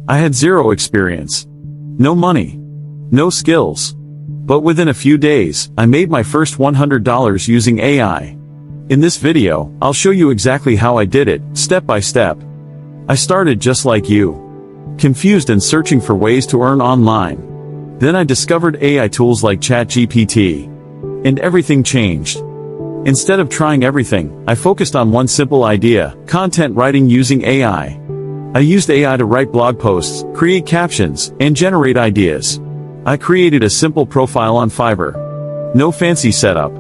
I had zero experience. No money. No skills. But within a few days, I made my first $100 using AI. In this video, I'll show you exactly how I did it, step by step. I started just like you. Confused and searching for ways to earn online. Then I discovered AI tools like ChatGPT. And everything changed. Instead of trying everything, I focused on one simple idea: content writing using AI. I used AI to write blog posts, create captions, and generate ideas. I created a simple profile on Fiverr. No fancy setup.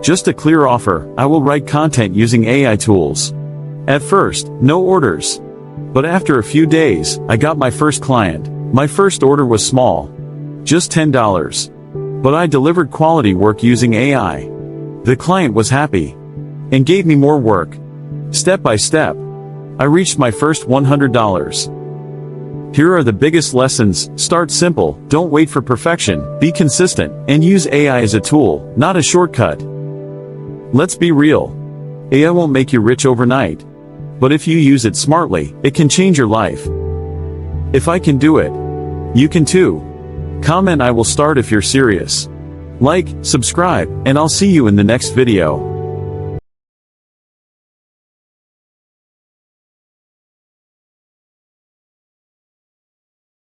Just a clear offer: I will write content using AI tools. At first, no orders. But after a few days, I got my first client. My first order was small. Just $10. But I delivered quality work using AI. The client was happy. And gave me more work. Step by step. I reached my first $100. Here are the biggest lessons: start simple, don't wait for perfection, be consistent, and use AI as a tool, not a shortcut. Let's be real. AI won't make you rich overnight. But if you use it smartly, it can change your life. If I can do it, you can too. Comment "I will start" if you're serious. Like, subscribe, and I'll see you in the next video.